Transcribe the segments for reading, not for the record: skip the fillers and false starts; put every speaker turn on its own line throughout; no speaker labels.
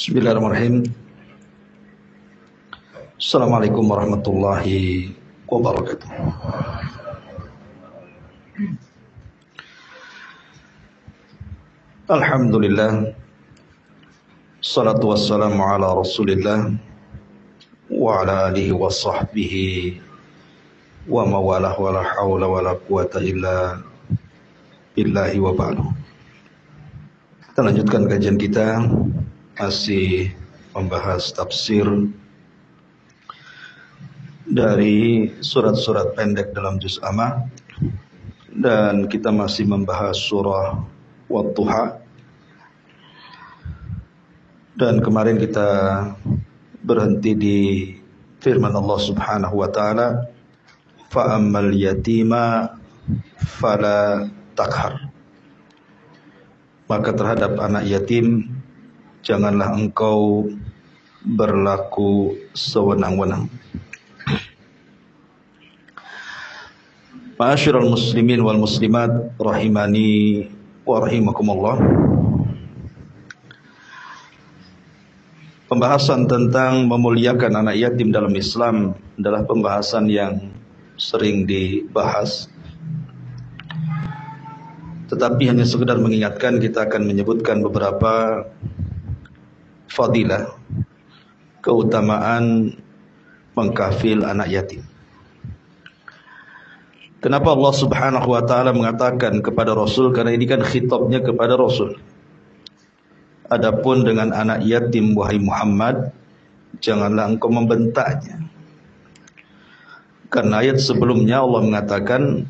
Bismillahirrahmanirrahim. Assalamualaikum warahmatullahi wabarakatuh. Alhamdulillah. Salatu wassalamu ala Rasulillah wa ala alihi wa sahbihi wa mawalah wa la hawla wa la quwata illa billahi wa ba'du. Kita lanjutkan kajian kita, masih membahas tafsir dari surat-surat pendek dalam juz Amma, dan kita masih membahas surah Wadduha. Dan kemarin kita berhenti di firman Allah Subhanahu wa taala, fa ammal yatima fala takhar. Maka terhadap anak yatim janganlah engkau berlaku sewenang-wenang. Ma'asyiral muslimin wal muslimat rahimani wa rahimakumullah. Pembahasan tentang memuliakan anak yatim dalam Islam adalah pembahasan yang sering dibahas. Tetapi hanya sekedar mengingatkan, kita akan menyebutkan beberapa fadilah, keutamaan mengkafil anak yatim. Kenapa Allah Subhanahu wa taala mengatakan kepada Rasul? Karena ini kan khitabnya kepada Rasul. Adapun dengan anak yatim, wahai Muhammad, janganlah engkau membentaknya. Karena ayat sebelumnya Allah mengatakan,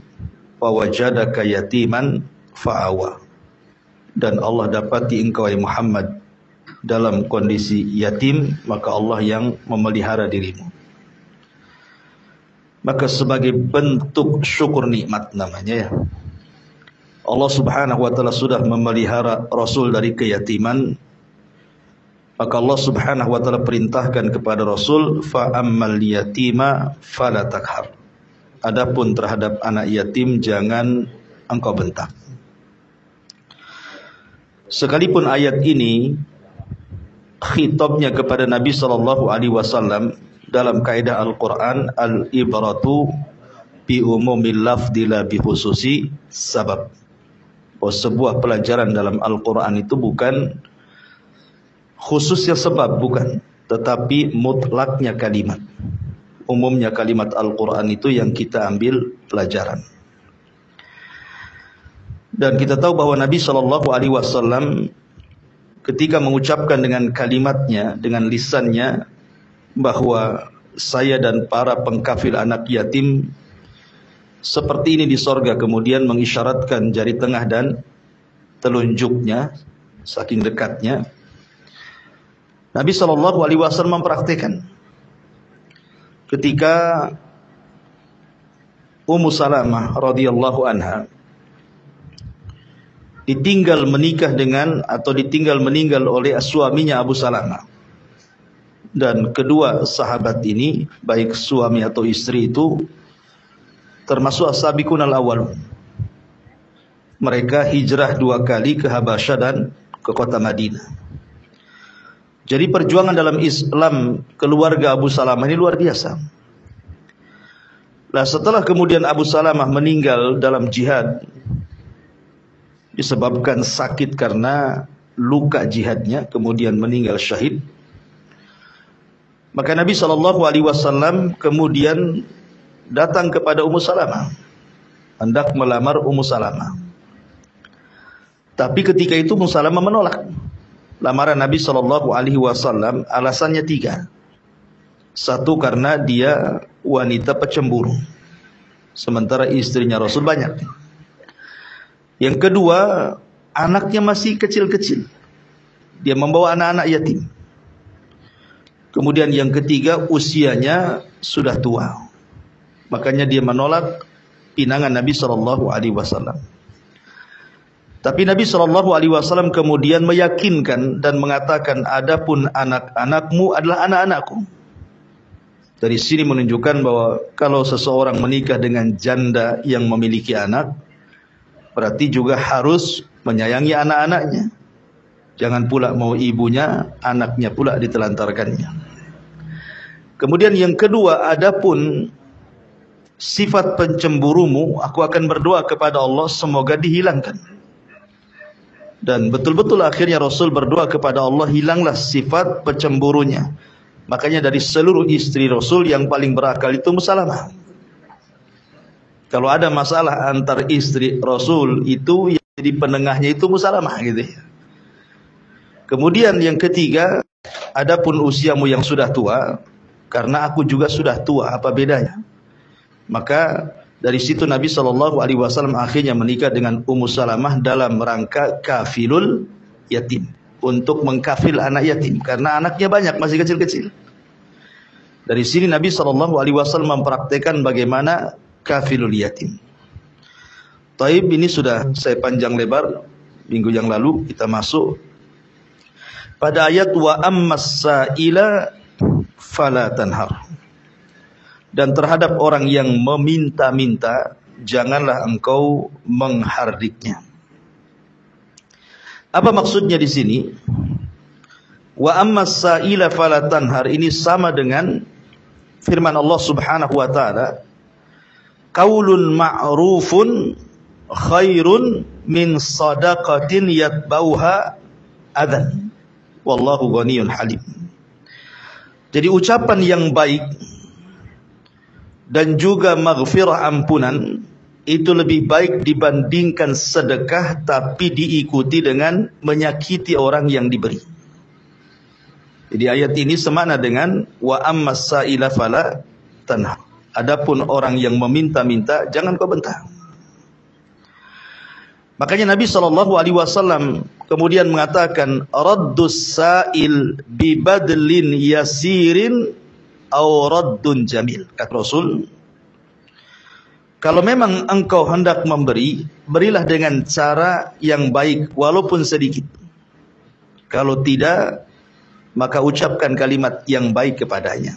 wa wajadaka yatiman fa'awa. Dan Allah dapati engkau, wahai Muhammad, dalam kondisi yatim, maka Allah yang memelihara dirimu. Maka sebagai bentuk syukur nikmat namanya ya, Allah Subhanahu wa taala sudah memelihara Rasul dari keyatiman. Maka Allah Subhanahu wa taala perintahkan kepada Rasul, fa ammal yatima fala takhar. Adapun terhadap anak yatim jangan engkau bentak. Sekalipun ayat ini khitabnya kepada Nabi sallallahu alaihi wasallam, dalam kaidah Al-Quran, al-ibratu bi umumil lafzi la bi khususi sabab. Bahwa sebuah pelajaran dalam Al-Quran itu bukan khususnya sebab, bukan, tetapi mutlaknya kalimat. Umumnya kalimat Al-Quran itu yang kita ambil pelajaran. Dan kita tahu bahwa Nabi SAW ketika mengucapkan dengan kalimatnya, dengan lisannya, bahwa saya dan para pengkafil anak yatim seperti ini di sorga, kemudian mengisyaratkan jari tengah dan telunjuknya, saking dekatnya, Nabi SAW mempraktikkan. Ketika Ummu Salamah radhiyallahu anha ditinggal menikah dengan, atau ditinggal meninggal oleh suaminya Abu Salamah. Dan kedua sahabat ini, baik suami atau istri itu, termasuk as-sabiqun al-awwalun. Mereka hijrah 2 kali ke Habasyah dan ke kota Madinah. Jadi perjuangan dalam Islam keluarga Abu Salamah ini luar biasa. Nah, setelah kemudian Abu Salamah meninggal dalam jihad, disebabkan sakit karena luka jihadnya, kemudian meninggal syahid, maka Nabi SAW kemudian datang kepada Ummu Salamah, hendak melamar Ummu Salamah. Tapi ketika itu Ummu Salamah menolak lamaran Nabi SAW. Alasannya 3. 1, karena dia wanita pecemburu, sementara istrinya Rasul banyak. Yang kedua, anaknya masih kecil-kecil, dia membawa anak-anak yatim. Kemudian yang ketiga, usianya sudah tua. Makanya dia menolak pinangan Nabi SAW. Tapi Nabi SAW kemudian meyakinkan dan mengatakan, adapun anak-anakmu adalah anak-anakku. Dari sini menunjukkan bahwa kalau seseorang menikah dengan janda yang memiliki anak, berarti juga harus menyayangi anak-anaknya. Jangan pula mau ibunya, anaknya pula ditelantarkannya. Kemudian yang kedua, adapun sifat pencemburumu, aku akan berdoa kepada Allah semoga dihilangkan. Dan betul-betul akhirnya Rasul berdoa kepada Allah, hilanglah sifat pencemburunya. Makanya dari seluruh istri Rasul yang paling berakal itu Musalamah. Kalau ada masalah antar istri Rasul itu, yang jadi penengahnya itu Musalamah gitu ya. Kemudian yang ketiga, adapun usiamu yang sudah tua, karena aku juga sudah tua, apa bedanya? Maka dari situ Nabi SAW akhirnya menikah dengan Ummu Salamah dalam rangka kafilul yatim, untuk mengkafil anak yatim, karena anaknya banyak, masih kecil-kecil. Dari sini Nabi SAW mempraktekkan bagaimana kafilul yatim. Taib, ini sudah saya panjang lebar minggu yang lalu. Kita masuk pada ayat wa ammas sa'ila fala tanhar. Dan terhadap orang yang meminta-minta, janganlah engkau menghardiknya. Apa maksudnya di sini? Wa ammas sa'ila fala tanhar ini sama dengan firman Allah Subhanahu wa taala, qaulun ma'rufun khairun min shadaqatin yatbauha adzan wallahu ghaniyun halim. Jadi ucapan yang baik dan juga maghfirah, ampunan, itu lebih baik dibandingkan sedekah tapi diikuti dengan menyakiti orang yang diberi. Jadi ayat ini semakna dengan wa ammas sa'ila fala tanhar. Adapun orang yang meminta-minta, jangan kau bentak. Makanya Nabi SAW kemudian mengatakan, raddus sa'il bibadlin yasirin aw raddun jamil. Kata Rasul, kalau memang engkau hendak memberi, berilah dengan cara yang baik walaupun sedikit. Kalau tidak, maka ucapkan kalimat yang baik kepadanya.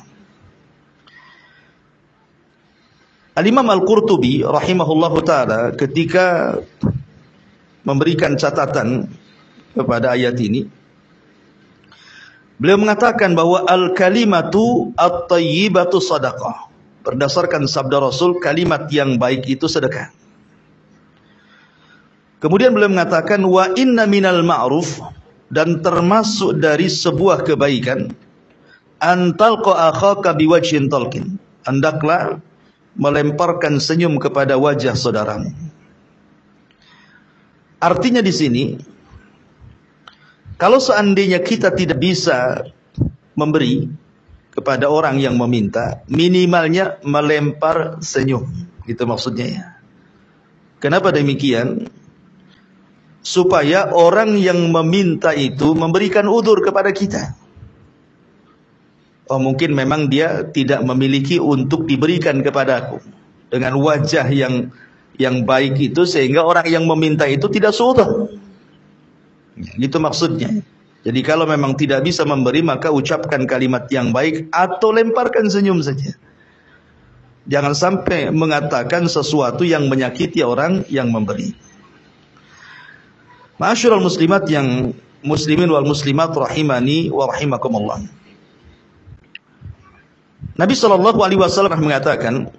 Al-Imam Al-Qurtubi rahimahullahu ta'ala ketika memberikan catatan kepada ayat ini, beliau mengatakan bahwa al-kalimatu at-tayyibatu sadaqah. Berdasarkan sabda Rasul, kalimat yang baik itu sedekah. Kemudian beliau mengatakan wa inna minal ma'ruf, dan termasuk dari sebuah kebaikan, antalqa akhaka biwajhin talqin, hendaklah melemparkan senyum kepada wajah saudaramu. Artinya di sini, kalau seandainya kita tidak bisa memberi kepada orang yang meminta, minimalnya melempar senyum, gitu maksudnya ya. Kenapa demikian? Supaya orang yang meminta itu memberikan udzur kepada kita. Oh, mungkin memang dia tidak memiliki untuk diberikan kepadaku dengan wajah yang baik itu, sehingga orang yang meminta itu tidak suudzon. Itu maksudnya. Jadi kalau memang tidak bisa memberi, maka ucapkan kalimat yang baik atau lemparkan senyum saja. Jangan sampai mengatakan sesuatu yang menyakiti orang yang memberi. Ma'asyiral muslimat yang muslimin wal muslimat rahimani wa rahimakumullah. Nabi SAW mengatakan,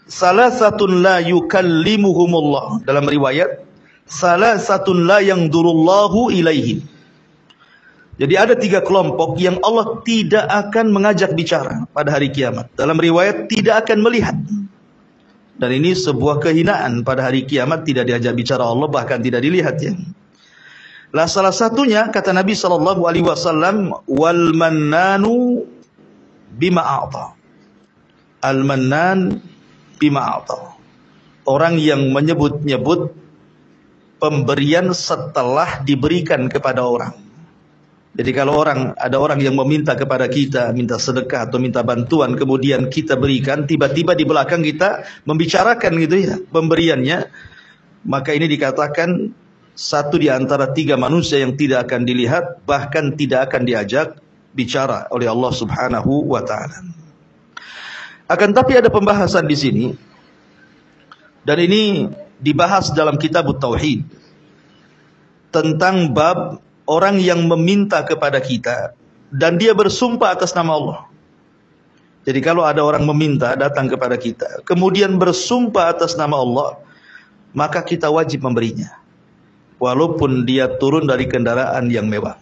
salasatun la yukallimuhumullah. Dalam riwayat, salasatun la yangdurullahu ilaihim. Jadi ada 3 kelompok yang Allah tidak akan mengajak bicara pada hari kiamat. Dalam riwayat, tidak akan melihat. Dan ini sebuah kehinaan, pada hari kiamat tidak diajak bicara Allah, bahkan tidak dilihat ya. Lah salah satunya kata Nabi SAW, wal mannanu bima a'ta. Al mannan bima a'ta. Orang yang menyebut-nyebut pemberian setelah diberikan kepada orang. Jadi kalau ada orang yang meminta kepada kita, minta sedekah atau minta bantuan, kemudian kita berikan, tiba-tiba di belakang kita membicarakan gitu ya pemberiannya, maka ini dikatakan satu di antara 3 manusia yang tidak akan dilihat, bahkan tidak akan diajak bicara oleh Allah Subhanahu wa ta'ala. Akan tapi ada pembahasan di sini, dan ini dibahas dalam kitab Tauhid, tentang bab orang yang meminta kepada kita dan dia bersumpah atas nama Allah. Jadi kalau ada orang meminta datang kepada kita, kemudian bersumpah atas nama Allah, maka kita wajib memberinya, walaupun dia turun dari kendaraan yang mewah.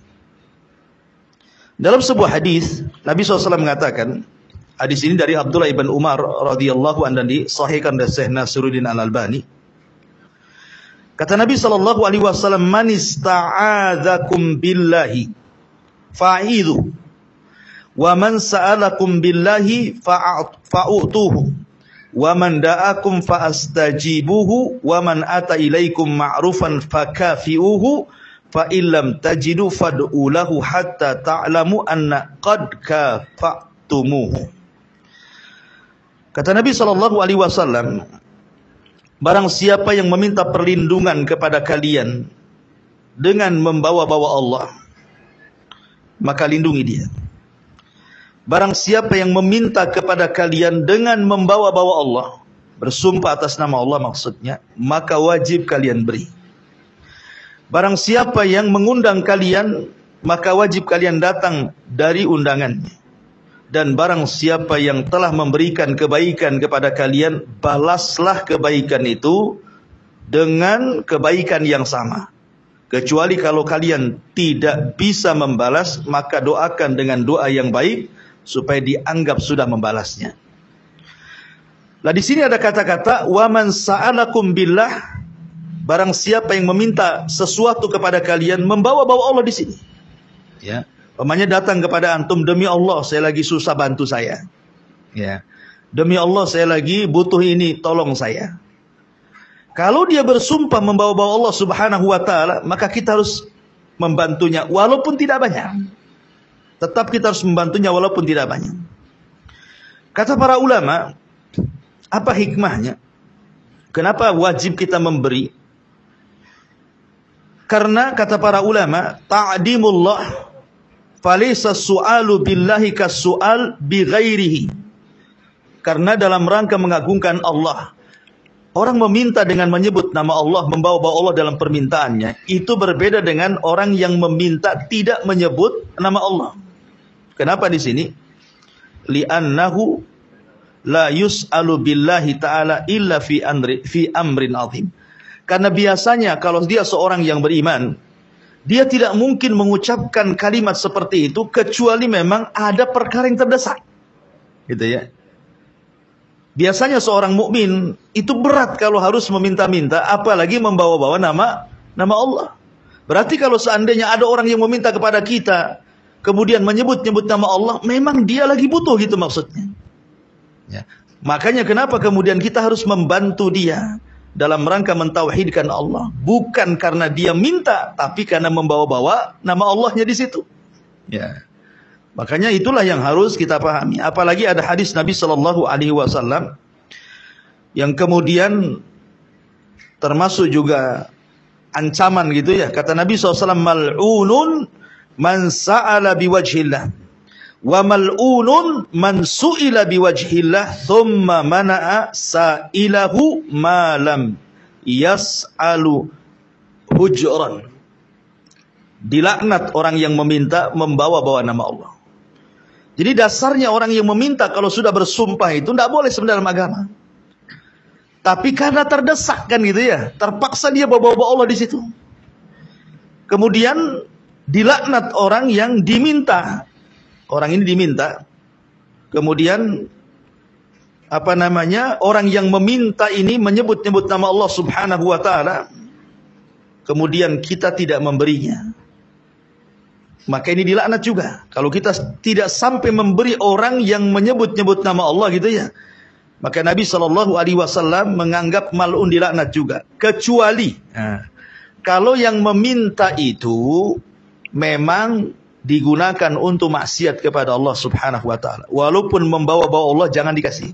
Dalam sebuah hadis, Nabi SAW mengatakan, hadis ini dari Abdullah ibn Umar radhiyallahu anhu dan disahihkan oleh Syekh Nasiruddin Al-Albani. Kata Nabi SAW, "Man ista'adzakum billahi fa'idhu, wa man sa'alakum billahi fa'utuhu, wa man da'akum fa'astajibuhu, wa man ata ilaikum ma'rufan fakafi'uhu, fa illam tajidu fad'u lahu hatta ta'lamu anna qad kafa'tumuhu." Kata Nabi SAW, barang siapa yang meminta perlindungan kepada kalian dengan membawa-bawa Allah, maka lindungi dia. Barang siapa yang meminta kepada kalian dengan membawa-bawa Allah, bersumpah atas nama Allah maksudnya, maka wajib kalian beri. Barang siapa yang mengundang kalian, maka wajib kalian datang dari undangannya. Dan barang siapa yang telah memberikan kebaikan kepada kalian, balaslah kebaikan itu dengan kebaikan yang sama. Kecuali kalau kalian tidak bisa membalas, maka doakan dengan doa yang baik supaya dianggap sudah membalasnya. Nah, di sini ada kata-kata wa man sa'alakum billah, barang siapa yang meminta sesuatu kepada kalian, membawa-bawa Allah di sini. Ya. Umpamanya datang kepada antum, demi Allah saya lagi susah, bantu saya. Ya. Demi Allah saya lagi butuh ini, tolong saya. Kalau dia bersumpah membawa-bawa Allah Subhanahu wa taala, maka kita harus membantunya walaupun tidak banyak. Tetap kita harus membantunya walaupun tidak banyak. Kata para ulama, apa hikmahnya? Kenapa wajib kita memberi? Karena kata para ulama, ta'dimullah falaysa su'alu billahi kas-su'al bi ghairihi. Karena dalam rangka mengagungkan Allah, orang meminta dengan menyebut nama Allah, membawa-bawa Allah dalam permintaannya, itu berbeda dengan orang yang meminta tidak menyebut nama Allah. Kenapa di sini? Li'annahu la yus'alu billahi ta'ala illa fi amrin azim. Karena biasanya kalau dia seorang yang beriman, dia tidak mungkin mengucapkan kalimat seperti itu kecuali memang ada perkara yang terdesak. Gitu ya. Biasanya seorang mukmin itu berat kalau harus meminta-minta, apalagi membawa-bawa nama Allah. Berarti kalau seandainya ada orang yang meminta kepada kita, kemudian menyebut-nyebut nama Allah, memang dia lagi butuh gitu maksudnya. Ya. Makanya kenapa kemudian kita harus membantu dia dalam rangka mentauhidkan Allah, bukan karena dia minta, tapi karena membawa-bawa nama Allahnya di situ. Ya. Makanya itulah yang harus kita pahami. Apalagi ada hadis Nabi Shallallahu Alaihi Wasallam yang kemudian termasuk juga ancaman gitu ya. Kata Nabi SAW, mal'unun man sa'ala biwajhillah, wa mal'unun man su'ila biwajhillah, thumma mana'a sa'ilahu ma lam yas'alu hujran. Dilaknat orang yang meminta membawa-bawa nama Allah. Jadi dasarnya orang yang meminta kalau sudah bersumpah itu tidak boleh sebenarnya dalam agama. Tapi karena terdesak kan gitu ya, terpaksa dia bawa-bawa Allah di situ. Kemudian dilaknat orang yang diminta. Orang ini diminta. Kemudian orang yang meminta ini menyebut-nyebut nama Allah Subhanahu wa taala. Kemudian kita tidak memberinya. Maka ini dilaknat juga. Kalau kita tidak sampai memberi orang yang menyebut-nyebut nama Allah gitu ya, maka Nabi SAW menganggap mal'un dilaknat juga. Kecuali kalau yang meminta itu memang digunakan untuk maksiat kepada Allah Subhanahu wa taala. Walaupun membawa-bawa Allah, jangan dikasih.